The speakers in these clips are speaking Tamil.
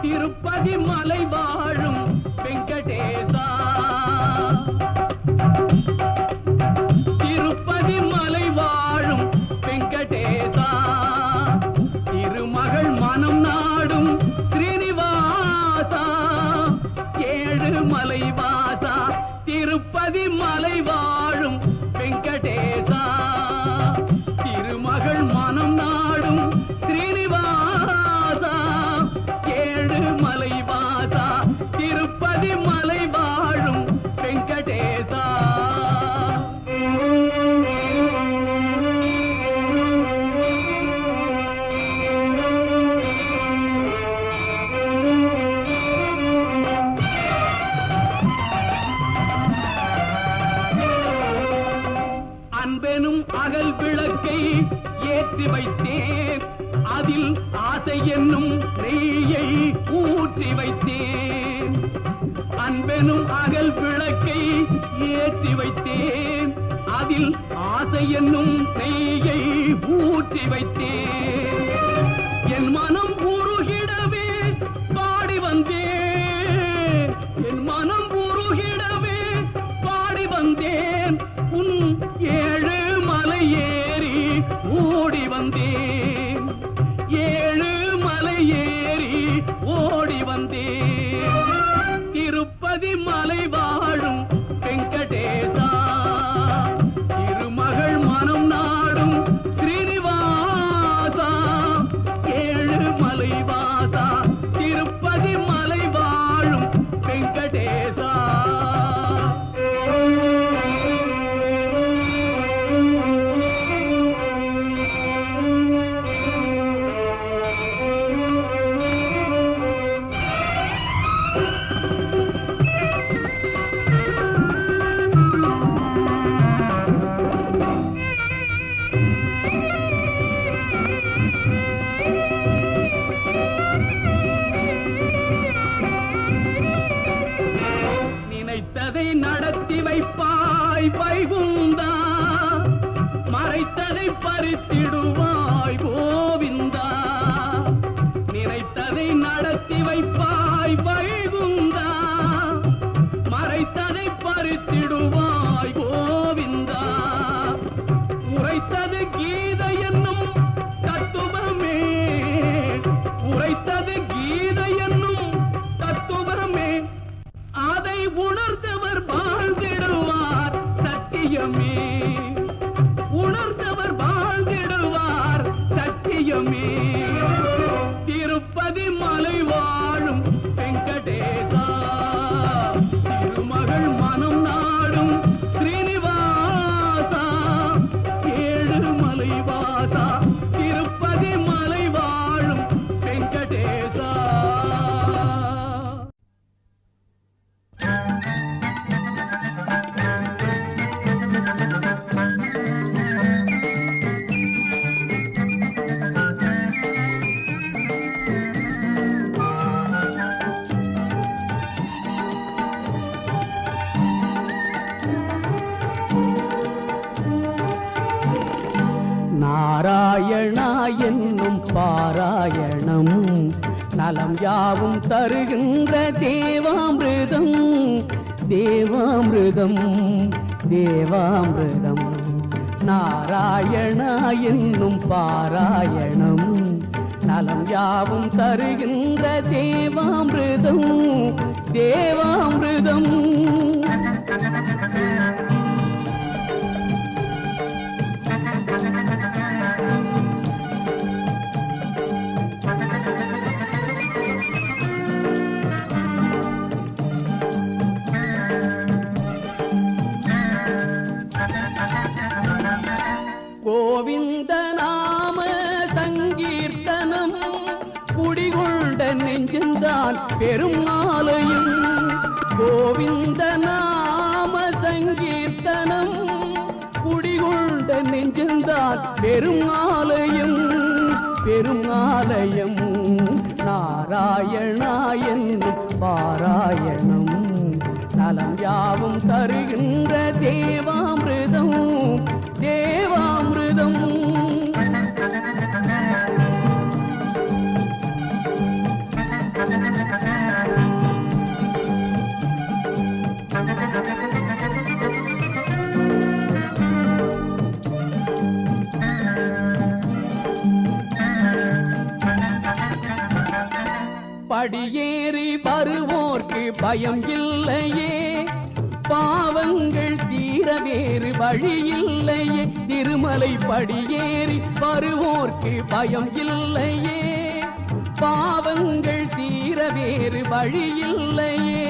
திருப்பதி மலை வாழும் வெங்கடேசா, திருப்பதி மலை வாழும் வெங்கடேசா, திருமகள் மனம் நாடும் ஸ்ரீனிவாசா, ஏழு மலை வாசா, திருப்பதி மலை வாழும் வெங்கடேசா, திருமகள் மனம் நாடும் ஸ்ரீனிவாசா, ஏழு மலை வாசா, திருப்பதி மலை வாழும் வெங்கடேசா. அன்பெனும் அகல் விளக்கை ஏற்றி வைத்தேன், அதில் ஆசை என்னும் நெய்யை ஊற்றி வைத்தேன். அன்பெனும் அகல் விளக்கை ஏற்றி வைத்தேன், அதில் ஆசை என்னும் நெய்யை ஊற்றி வைத்தேன். என் மனம் உருகிடவே பாடி வந்தேன், என் மனம் உருகிடவே பாடி வந்தேன். உன் ஏழு மலை ஏறி ஓடி வந்தேன், ஏழு மலை ஏறி ஓடி வந்தேன். திருப்பதி மலை வாழும் வெங்கடேசா, திருமகள் மனம் நாடும் ஸ்ரீனிவாசா, ஏழு மலை வாசா, திருப்பதி மலை வாழும் வெங்கடேசா. நினைத்ததை நடத்தி வைப்பாய் வைகுந்தா, மறைத்ததை பறித்திடுவாய் கோவிந்தா. நினைத்ததை நடத்தி வைப்பாய் வைகுந்தா, மறைத்ததை பறித்திடுவாய் கோவிந்தா. உரைத்தது கீதை என்னும் தத்துவமே, உரைத்தது கீதை என்னும் தத்துவமே, அதை உணர்ந்தவர் வாழ்ந்திடுவார் சத்தியமே, உணர்ந்தவர் வாழ்ந்திடுவார் சத்தியமே. திருப்பதி மலை வாழும் வெங்கடேசா, திருமகள் மனம் நாடும் ஸ்ரீனிவாசா, ஏழு மலை வாசா, திருப்பதி மலை வாழும் வெங்கடேசா. நாராயணா என்னும் பாராயணம் நலம் யாவும் தருகின்ற தேவாமிர்தம், தேவாமிர்தம், தேவாமிர்தம். நாராயணா என்னும் பாராயணம் நலம் யாவும் தருகின்ற தேவாமிர்தம், தேவாமிர்தம். கோவிந்த நாம சங்கீர்த்தனம் குடிகொண்ட நெஞ்சந்தான் பெரும் ஆலயம். கோவிந்த நாம சங்கீர்த்தனம் குடிகொண்ட நெஞ்சந்தான் பெரும் ஆலயம், பெரும் ஆலயம். நாராயணா என்னும் பாராயணம் நலம் யாவும் தருகின்ற தேவாமிர்தம், தேவாமிர்தம். படியேறி வருவோர்க்கு பயம் இல்லையே, பாவங்கள் தீர வேறு வழி இல்லையே. திருமலை படியேறி வருவோர்க்கு பயம் இல்லையே, பாவங்கள் தீர வேறு வழி இல்லையே.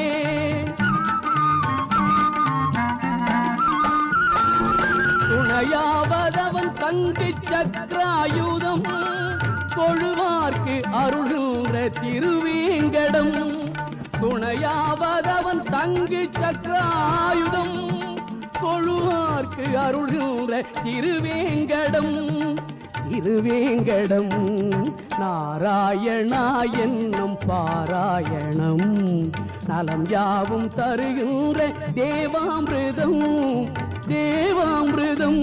துணையாவதவன் சங்கு சக்கராயுதம், தொழுவார்க்கு அருள்கின்ற திருவேங்கடம். துணையாவதவன் சங்கு சக்கராயுதம், தொழுவார்க்கு அருள்கின்ற திருவேங்கடம். திருவேங்கடம் நாராயணா என்னும் பாராயணம், நலம் யாவும் தருகின்ற தேவாமிர்தம் தேவாமிர்தம்.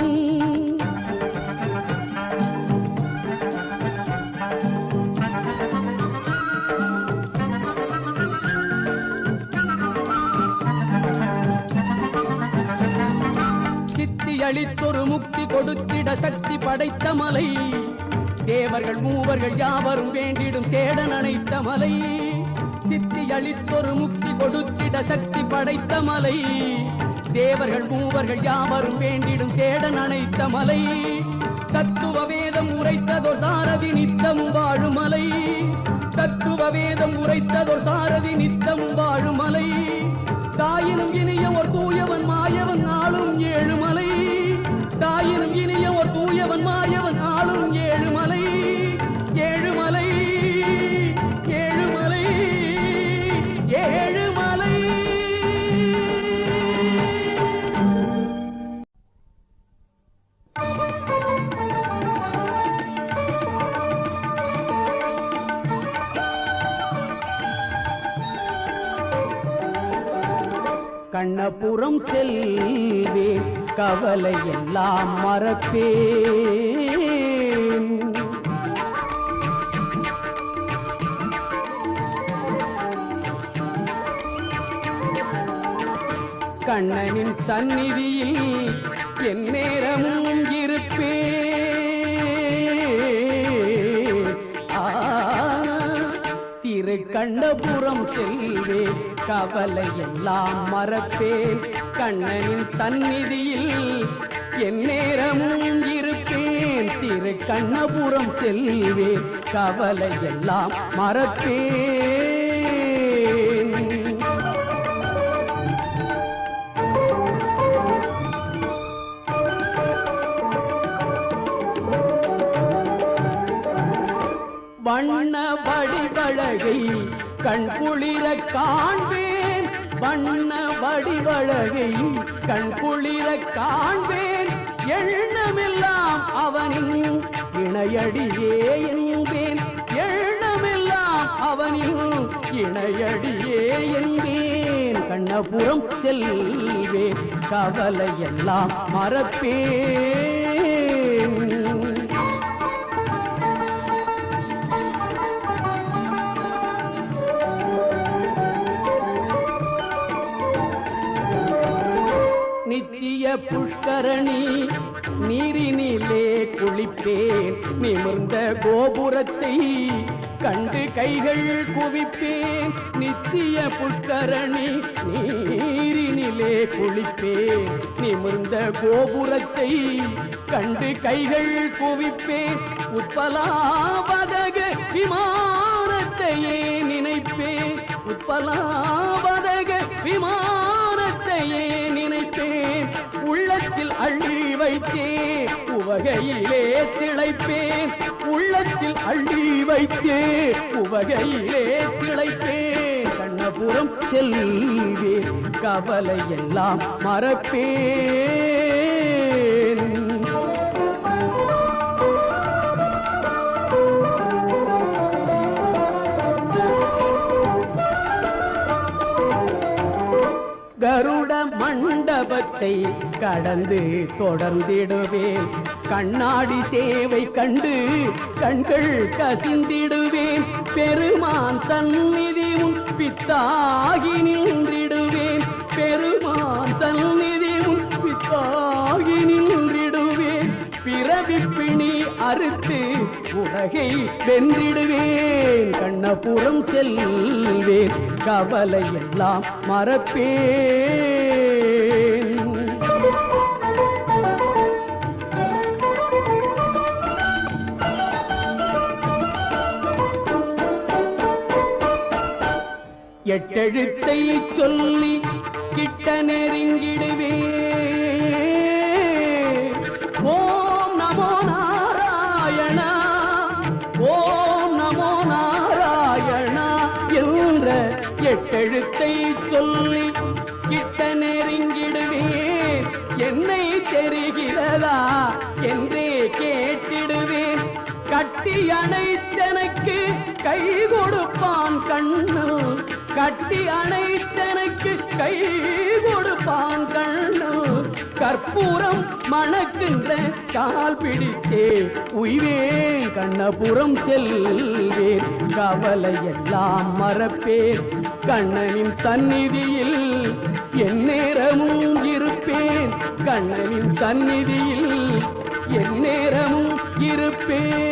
அளித்தொரு முக்தி கொடுத்திட சக்தி படைத்த மலை, தேவர்கள் மூவர்கள் யாவரும் வேண்டிடும் சேடன் அணைத்த மலை. சித்தி அளித்தொரு முக்தி கொடுத்திட சக்தி படைத்த மலை, தேவர்கள் மூவர்கள் யாவரும் வேண்டிடும் சேடன் அணைத்த மலை. தத்துவ வேதம் உரைத்ததோர் சாரதி நித்தமும் வாழும் மலை, தத்துவ வேதம் உரைத்ததோர் சாரதி நித்தமும் வாழும் மலை. தாயினும் இனிய ஒரு தூயவன் மாயவன் ஆளும் ஏழுமலை, தாயினும் இனிய ஒரு தூயவன் மாயவன் ஆளும் ஏழுமலை. ஏழுமலை ஏழுமலை ஏழுமலை. கண்ணபுரம் செல்வேன் கவலை எல்லாம் மறப்பேன், கண்ணனின் சந்நிதியில் என் நேரமும் இருப்பேன். திரு கண்ணபுரம் செல்வேன் கவலை எல்லாம் மறப்பேன், கண்ணனின் சந்நிதியில் என் நேரமும் இருப்பேன். திரு கண்ணபுரம் செல்வேன் கவலை எல்லாம் மறப்பேன். வண்ண வடிவழகை கண் குளிர காண்பேன், வண்ண வடிவழகை கண் குளிர காண்பேன். எண்ணமெல்லாம் அவனின் இணையடியே என்பேன், எண்ணமெல்லாம் அவனின் இணையடியே என்பேன். கண்ணபுரம் செல்வேன் கவலை எல்லாம் மறப்பேன். நித்திய புஷ்கரணி நீரினிலே குளிப்பேன், நிமிர்ந்த கோபுரத்தை கண்டு கைகள் குவிப்பேன். நித்திய புஷ்கரணி நீரினிலே குளிப்பேன், நிமிர்ந்த கோபுரத்தை கண்டு கைகள் குவிப்பேன். உத்பலாபதக விமானத்தையே நினைப்பேன், உத்பலாபதக விமானத்தையே நினைப்பேன். உள்ளத்தில் அள்ளி வைத்தே உவகையிலே திளைப்பேன், உள்ளத்தில் அள்ளி வைத்தே உவகையிலே திளைப்பேன். கண்ணபுரம் செல்வேன் கவலை எல்லாம் மறப்பேன். கருட மண்டபத்தை கடந்து தொடர்ந்திடுவேன், கண்ணாடி சேவை கண்டு கண்கள் கசிந்திடுவேன். பெருமான் சந்நிதி முன் பித்தாகி நின்றிடுவேன், பெருமான் சந்நிதி முன் பித்தாகி நின்றிடுவேன். பிறவி பிணி அறுத்து உலகை வென்றிடுவேன், கண்ணபுரம் செல்வேன், கவலை எல்லாம் மறப்பேன். எட்டெழுத்தை சொல்லி கிட்ட நெருங்கிடுவேன். ஓம் நமோ நாராயணா, ஓம் நமோ நாராயணா என்ற எட்டெழுத்தை சொல்லி கிட்ட நெருங்கிடுவேன். என்னை தெரிகிறதா என்றே கேட்டிடுவேன். கட்டி அணைத்தனக்கு கை கொடுப்பான் கண்ணு, கட்டி அணைத்தனக்கு கை கொடுப்பான் கண்ணு. கற்பூரம் மணக்கின்ற கால் பிடித்தே உய்வேன், கண்ணபுரம் செல்வேன், கவலை எல்லாம் மறப்பேன். கண்ணனின் சந்நிதியில் எந்நேரமும் இருப்பேன், கண்ணனின் சந்நிதியில் எந்நேரமும் இருப்பேன்.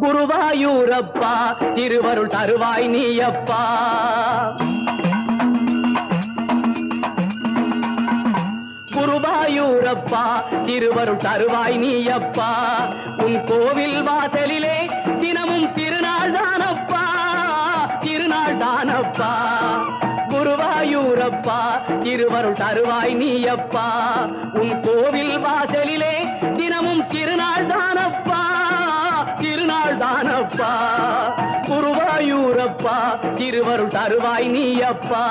குருவாயூரப்பா திருவருள் தருவாய் நீயப்பா, குருவாயூரப்பா திருவருள் தருவாய் நீயப்பா. உன் கோவில் வாசலிலே தினமும் திருநாள் தானப்பா, திருநாள் தானப்பா. குருவாயூரப்பா திருவருள் தருவாய் நீயப்பா. உன் கோவில் வாசலிலே தினமும் திருநாள் தானப்பா, திருநாள் தானப்பா. குருவாயூரப்பா திருவருள் தருவாய் நீயப்பா.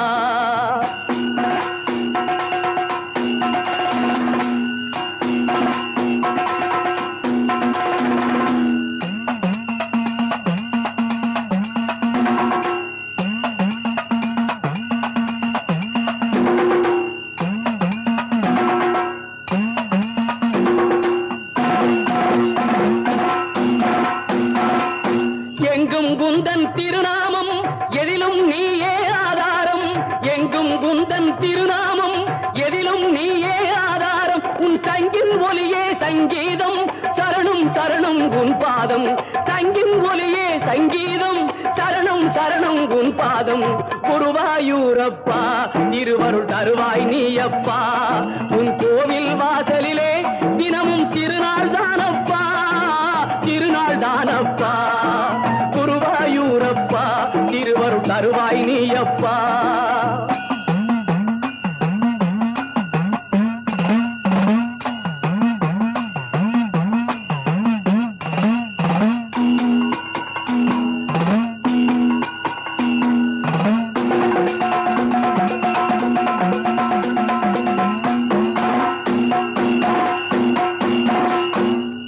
எங்கும் குந்தன் திருநாமம் எதிலும் நீயே ஆதாரம், எங்கும் குந்தன் திருநாமம் எதிலும் நீயே ஆதாரம். உன் சங்கின் ஒலியே சங்கீதம், சரணம் சரணம் உன் பாதம். சங்கின் ஒலியே சங்கீதம், சரணம் சரணம் உன் பாதம். குருவாயூரப்பா திருவருள் தருவாய் நீயப்பா. உன் கோவில் வாசலிலே தினமும் திருநாள் தானப்பா, திருநாள் தானப்பா. குருவாயூரப்பா திருவருள் தருவாய் நீயப்பா.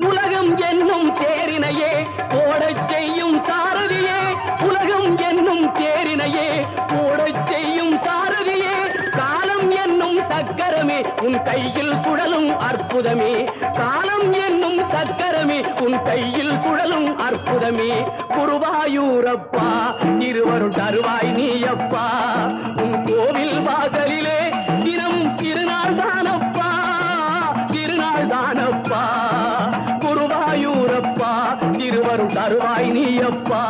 உலகம் என்னும் தேரினையே ஓடச் செய்யும் சாரதியே, உலகம் என்னும் தேரினையே ஓடச் செய்யும் சாரதியே. காலம் என்னும் சக்கரமே உன் கையில் சுழலும் அற்புதமே, காலம் என்னும் சக்கரமே உன் கையில் சுழலும் அற்புதமே. குருவாயூரப்பா திருவருள் தருவாய் நீயப்பா. உன் கோவில் வாசலிலே தினமும் திருநாள் தானப்பா, திருநாள் தானப்பா. குருவாயூரப்பா திருவருள் தருவாய் நீயப்பா.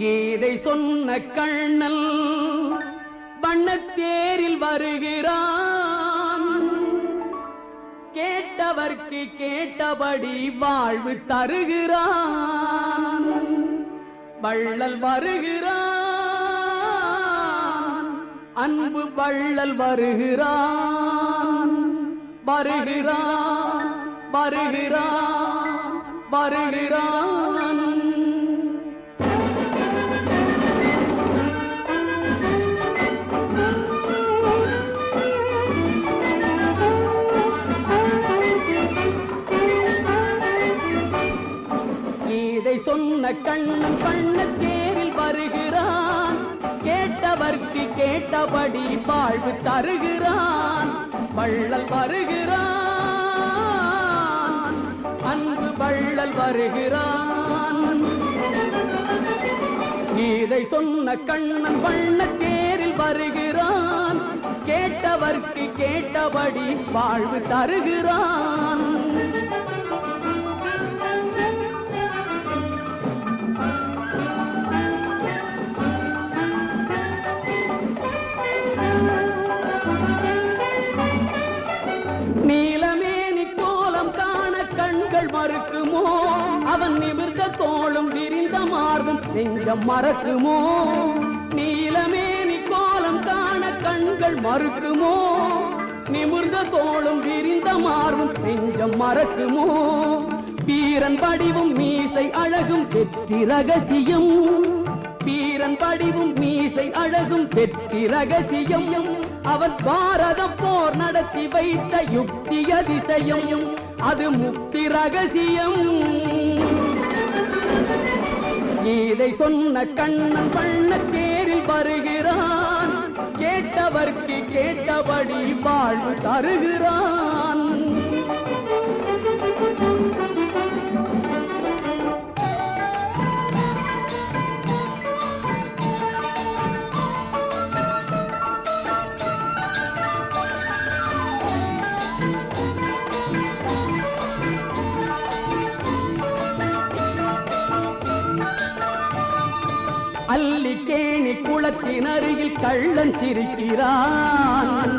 கீதை சொன்ன கண்ணல் வண்ணத்தேரில் வருகிறான். கேட்டவர்க்கு கேட்டபடி வாழ்வு தருகிறான். வள்ளல் வருகிறான், அன்பு வள்ளல் வருகிறான். வருகிறான் வருகிறான் வருகிறான். இதை சொன்ன கண்ணன் வண்ணத்தேரில் வருகிறான். கேட்டவர்க்கு கேட்டபடி வாழ்வு தருகிறான். வள்ளல் வருகிறான், அன்பு வள்ளல் வருகிறான். இதை சொன்ன கண்ணன் வண்ணத்தேரில் வருகிறான். கேட்டவர்க்கு கேட்டபடி வாழ்வு தருகிறான். நீலமேனி கோலம் காண கண்கள் மறுக்குமோ? அவன் நிமிர்ந்த தோளும் விரிந்த மார்பும் நெஞ்சம் மறக்குமோ? நீலமேனி கோலம் காண கண்கள் மறுக்குமோ? நிமிர்ந்த தோளும் விரிந்த மார்பும் நெஞ்சம் மறக்குமோ? வீரன் படிவும் மீசை அழகும் வெற்றி ரகசியம். வீரன் படிவும் மீசை அழகும் வெற்றி ரகசியம். அவர் பாரத போர் நடத்தி வைத்த யுக்தி அதிசயம். அது முக்தி ரகசியம். இதை சொன்ன கண்ணன் வண்ணத்தேரில் வருகிறான். கேட்டவர்க்கு கேட்டபடி வாழ்வு தருகிறான். அல்லிக்கேணி குளத்தின் அருகில் கள்ளன் சிரிக்கிறான்.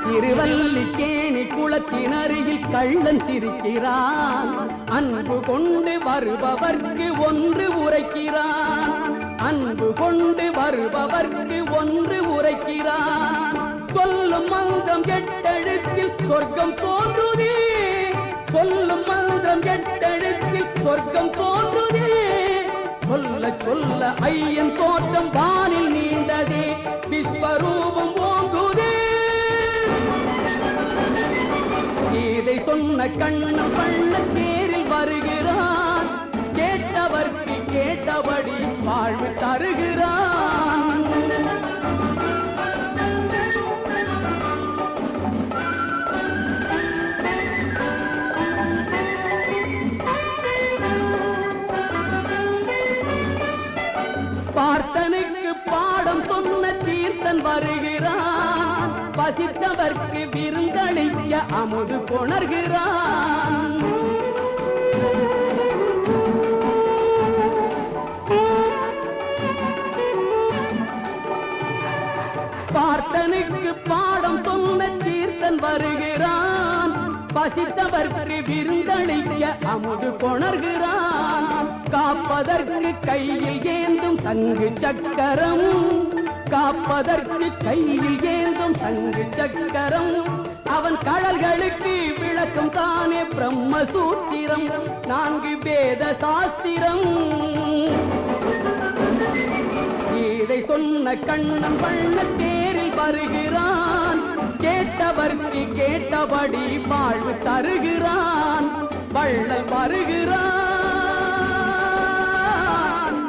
திருவல்லிக்கேணி குளத்தின் அருகில் கள்ளன் சிரிக்கிறான். அன்பு கொண்டு வருபவர்க்கு ஒன்று உரைக்கிறான். அன்பு கொண்டு வருபவர்க்கு ஒன்று உரைக்கிறான். சொல்லும் மந்திரம் எட்டெழுத்தில் சொர்க்கம் தோன்றுதே. சொல்லும் மந்திரம் எட்டெழுத்தில் சொர்க்கம் தோன்றுதே. சொல்ல சொல்ல ஐயன் தோற்றம் வானில் நீண்டதே. விஸ்வரூபம் ஓங்குதே. இதை சொன்ன கண்ணன் வண்ணத்தேரில் வருகிறான். கேட்டவர்க்கு கேட்டபடி வாழ்வு தருகிறான். பார்த்தனுக்கு பாடம் சொன்ன தீர்த்தன் வருகிறான். பசித்தவர்க்கு விருந்தளிக்க அமுது கொணர்கிறான். பார்த்தனுக்கு பாடம் சொன்ன தீர்த்தன் வருகிறான். பசித்தவர்க்கு விருந்தளிக்க அமுது கொணர்கிறான். காப்பதற்கு கையில் ஏந்தும் சங்கு சக்கரம். காப்பதற்கு கையில் ஏந்தும் சங்கு சக்கரம். அவன் கடல்களுக்கு விளக்கம் தானே பிரம்மசூத்திரம். 4 வேத சாஸ்திரம். இதை சொன்ன கண்ணன் வண்ணத்தேரில் வருகிறான். கேட்டவர்க்கு கேட்டபடி வாழ்வு தருகிறான். வள்ளல் வருகிறான்,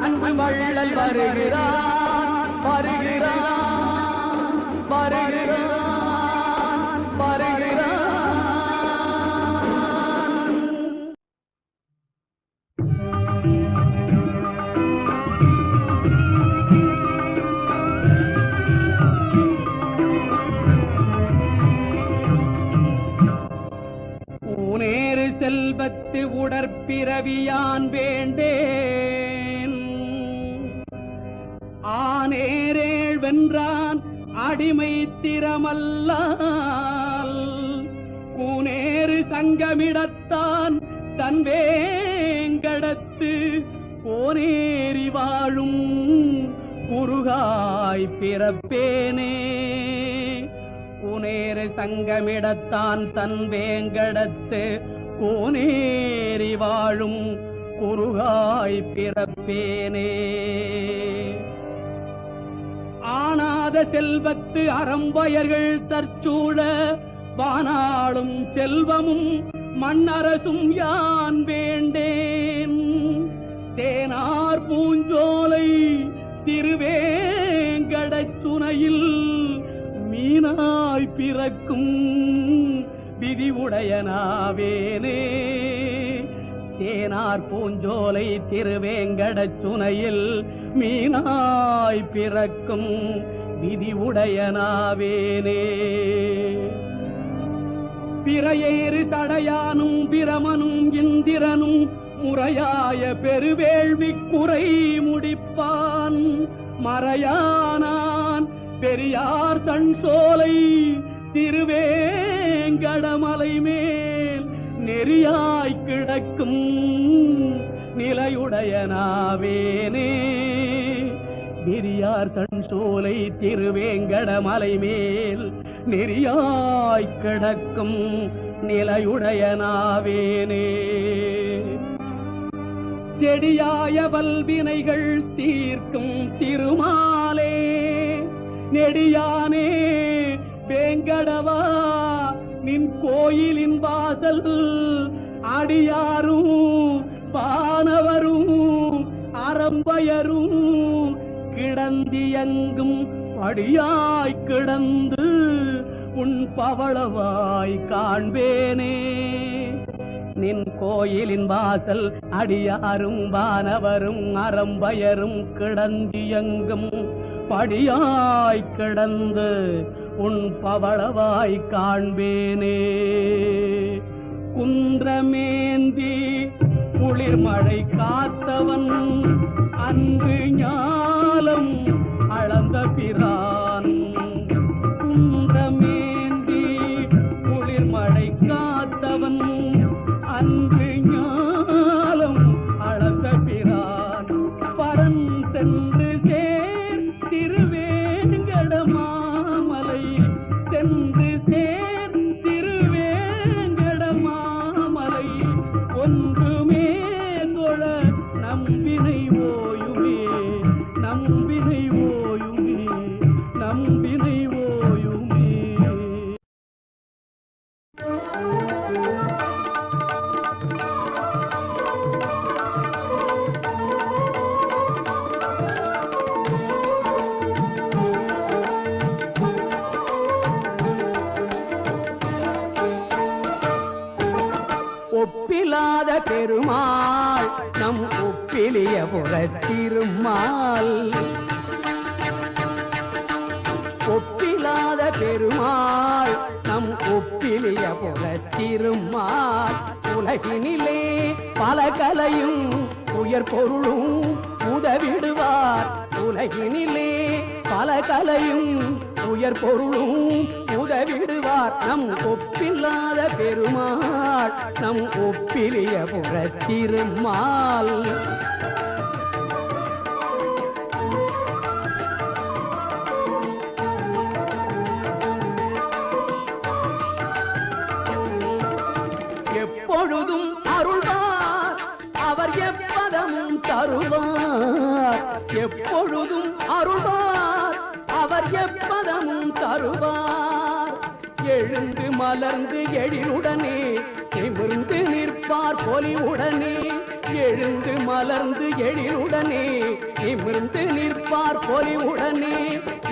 அன்பு வள்ளல் வருகிறான். வருகிறான் வருகிறான் வருகிறான். செல்வத்து உடற்பிறவியான் வேண்டேன். ஆனேரேள் வென்றான் அடிமை திறமல்லால் கூனேறு சங்கமிடத்தான் தன் வேங்கடத்து கோனேறி வாழும் குருகாய் பிறப்பேனே. கூனேறு சங்கமிடத்தான் தன் வேங்கடத்து கோனேறி வாழும் குருகாய் பிறப்பேனே. ஆனாத செல்வத்து அறம்பயர்கள் தற்சூழ வானாளும் செல்வமும் மண்ணரசும் யான் வேண்டேன். தேனார் பூஞ்சோலை திருவேங்கடச் சுனையில் மீனாய் பிறக்கும் விதி உடையனாவேனே. தேனார் பூஞ்சோலை திருவேங்கடச் சுனையில் மீனாய் பிறக்கும் விதி உடையனாவேனே. பிறையேறு தடையானும் பிரமனும் இந்திரனும் முறையாய பெருவேள்வி குறை முடிப்பான் மறையானான் பெரியார் தன் சோலை திருவேங்கடமலை மேல் நெறியாய் கிடக்கும் நிலையுடையனாவேனே. பெரியார் தன் சோலை திருவேங்கடமலை மேல் நெறியாய் கிடக்கும் நிலையுடையனாவேனே. செடியாய வல்வினைகள் தீர்க்கும் திருமாலே நெடியானே வேங்கடவா நின் கோயிலின் வாசல் அடியாரும் பானவரும் அறம்பயரும் கிடந்தியங்கும் படியாய் கிடந்து உன் பவளவாய் காண்பேனே. நின் கோயிலின் வாசல் அடியாரும் வானவரும் அறம்பயரும் கிடந்தியங்கும் படியாய் கிடந்து உன் பவளவாய் காண்பேனே. குன்றமேந்தி குளிர்மழை காத்தவன் அன்று ஞாலம் அளந்த பிரான். குன்றமேந்தி குளிர்மழை காத்தவன் அன்று ஞாலம் அளந்த பிரான். பரன் சென்று சேர் திருவேங்கடமாமலை சென்று சேர் திருவேங்கடமாமலை ஒன்றுமே தொழ நம்பினை ஓயுமே நம்பினை ஓயுமே நம்பினை ஓயுமே. ஒப்பிலாத பெருமாள் நம் ஒப்பிலிய புறத்திருமாள். ஒப்பிலாத பெருமாள் நம் ஒப்பிலிய புறத்திருமாள். உலகினிலே பல கலையும் உயர் பொருளும் உதவிடுவார். உலகினிலே பல கலையும் உயர் பொருளும் உதவிடுவார். நம் ஒப்பில்லாத பெருமாள் நம் ஒப்பிலிய புறத்திருமாள். எப்பொழுதும் அருள்வார் அவர் எப்பதமும் தருவார். எப்பொழுதும் அருள்வார் அவர் எப்பதமும் தருவார். எழுந்து மலர்ந்து எழிலுடனே நிமிர்ந்து நிற்பார் பொலிவுடனே. எழுந்து மலர்ந்து எழிலுடனே நிமிர்ந்து நிற்பார் பொலிவுடனே.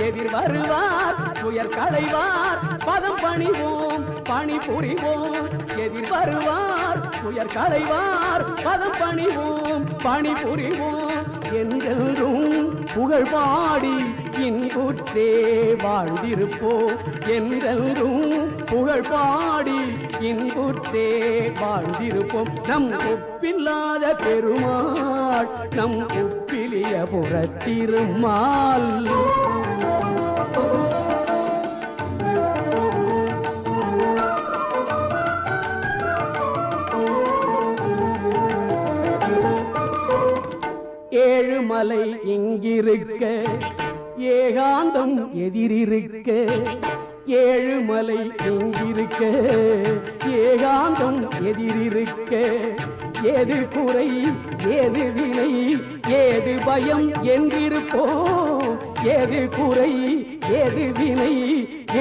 எதிர் வருவார் துயர் களைவார் பதம் பணிவோம் பணி புரிவோம். எதிர் வருவார் துயர் களைவார் பதம் பணிவோம் பணி புரிவோம். என்றென்றும் புகழ் பாடி இன்புற்றே வாழ்ந்திருப்போம். என்றென்றும் புகழ் பாடி இன்புற்றே வாழ்ந்திருப்போம். நம் ஒப்பில்லாத பெருமாள் நம் ஒப்பிலிய புறத்திருமாள். ஏழுமலை இங்கிருக்க ஏகாந்தம் எதிரிருக்க. ஏழுமலை இங்கிருக்க ஏகாந்தம் எதிரிருக்க. ஏது குறை ஏது வினை ஏது பயம் என்றிருப்போம். ஏது குறை ஏது வினை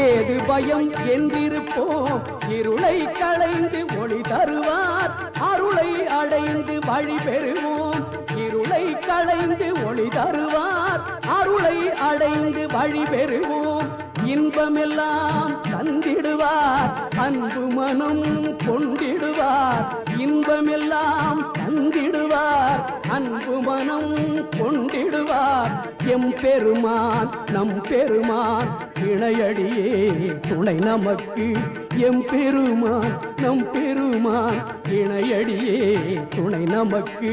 ஏது பயம் என்றிருப்போம். இருளை களைந்து ஒளி தருவார் அருளை அடைந்து வழி பெறுவோம். இருளை களைந்து ஒளி தருவார் அருளை அடைந்து வழி பெறுவோம். இன்பமெல்லாம் தந்திடுவார் அன்பு மனம் கொண்டிடுவார். இன்பமெல்லாம் தந்திடுவார் அன்பு மனம் கொண்டிடுவார். எம் பெருமான் நம் பெருமான் இணையடியே துணை நமக்கு. எம் பெருமான் நம் பெருமான் இணையடியே துணை நமக்கு.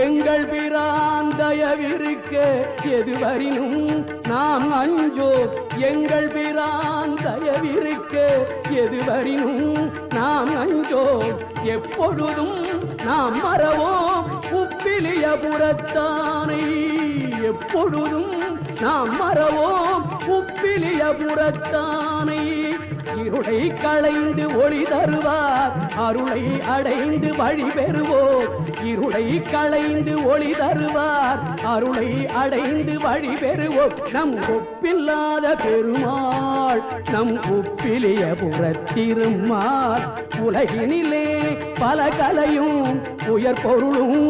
எங்கள் பிரான் தயவிருக்க எதுவரினும் நாம் அஞ்சோ. எங்கள் பிரான் தயவிருக்க எதுவரினும் நாம் அஞ்சோ. எப்பொழுதும் நாம் மறவோம் உப்பிலிய புறத்தானை. எப்பொழுதும் நாம் மறவோம் உப்பிலிய புறத்தானை. இருளை களைந்து ஒளி தருவார் அருளை அடைந்து வழி பெறுவோம். இருளை களைந்து ஒளி தருவார் அருளை அடைந்து வழி பெறுவோம். நம் ஒப்பில்லாத பெருமாள் நம் ஒப்பிலிய புறத்திருமாள். உலகினிலே பல கலையும் உயர் பொருளும்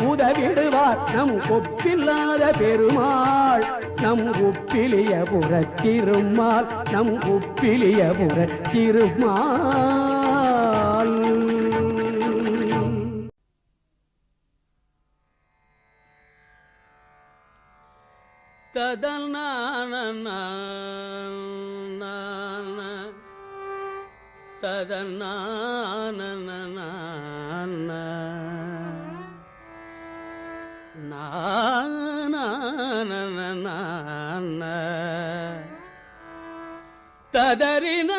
உதவிடுவார் நம் ஒப்பில்லாத பெருமாள் நம் ஒப்பிலிய புறத்திருமாள். நம் ஒப்பிலிய புறத்திருமாள். ததநான ததநான ததறின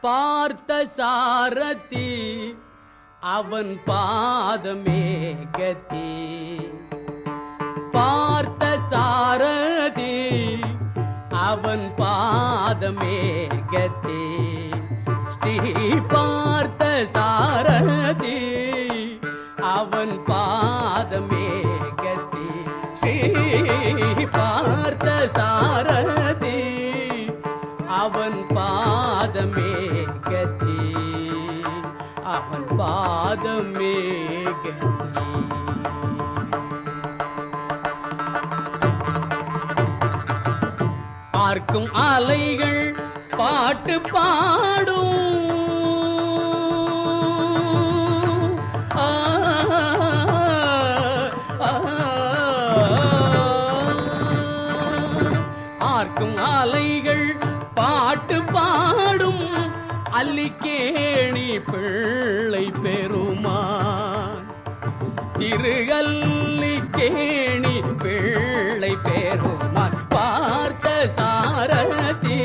பார்த்த சாரதி அவன் பாதமே கதி. பார்த்த சாரதி அவன் பாதமே கதி. ஸ்ரீ பார்த்த சாரதி அவன் பாதமே கதி. ஸ்ரீ பார்த்த சாரதி அவன் பாதமே கதி. அவன் பாதமே கதி. பார்க்கும் அலைகள் பாட்டு பாடும். பார்க்கும் அலைகள் பாட்டு பாடும். அல்லிக்கேணி பிள்ளை பெருமான். திருகல்லிக்கேணி பிள்ளை பெருமான். பார்த்த சாரதி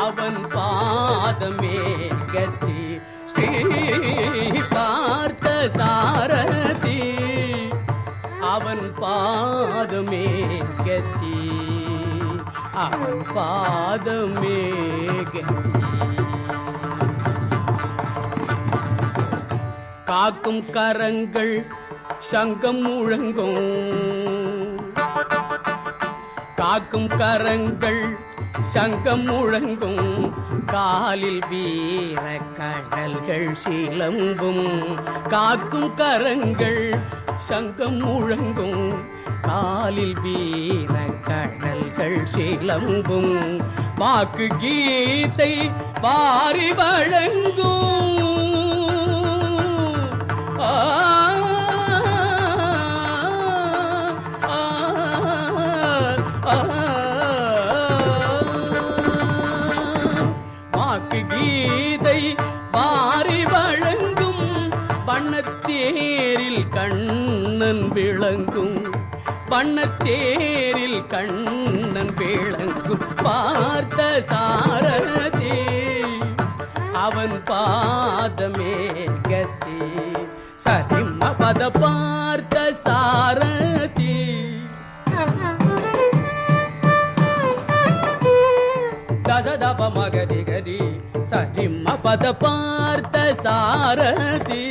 அவன் பாதமே கதி. ஸ்ரீ பார்த்த சாரதி அவன் பாதமே கதி. அவன் பாதமே கதி. காக்கும் கரங்கள் சங்கம் முழங்கும். காக்கும் கரங்கள் சங்கம் முழங்கும். காலில் வீர கடல்கள் சிலம்பும். காக்கும் கரங்கள் சங்கம் முழங்கும் காலில் வீர கடல்கள் சிலம்பும் வாக்கு கீதை பாரி வழங்கும் வாக்கு கீதை பாரி வழங்கும் வண்ணத்தேரில் கண்ணன் விளங்கும் வண்ணத்தேரில் கண்ணன் விளங்கும் பார்த்த சாரதி அவன் பாதமே கதி சரிம பத பார்த்த சாரதி தசதப மகதி கதி சரிம பத பார்த்த சாரதி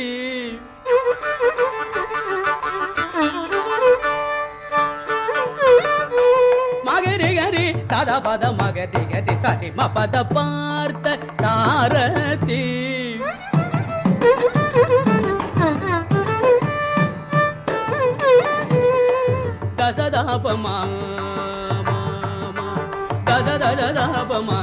மகரி கரி சதா பத மகதி கதி சரிம பத பார்த்த சாரதி தசதாபமா தசதபமா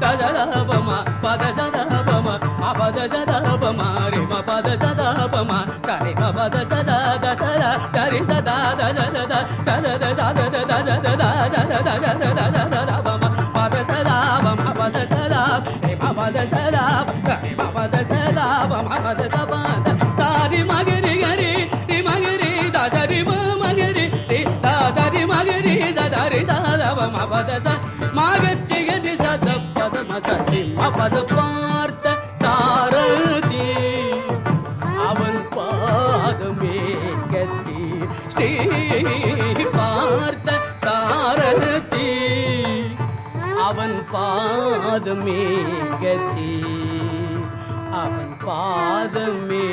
தசதபமா பத சதபமா அபத சதபமா ரிம பத சதபமா சரிம பத சத தசத கரி சதா தசத சதத சதத தசத சதத சததபமா பத சதபமா பத சதா ரிம பத சதா சரிம பத சதபமா பத சபத சாரி மகரி கரி ரி மகரி தசரி மகரி ரி தசரி மகரி சதரி சதபமா பத ச மகரி கரி சத பத மசரி பத பார்த்த சாரதி அவன் பாதமே கதி ஸ்ரீ பார்த்த சாரதி அவன் பாதமே கதி அவன் பாதமே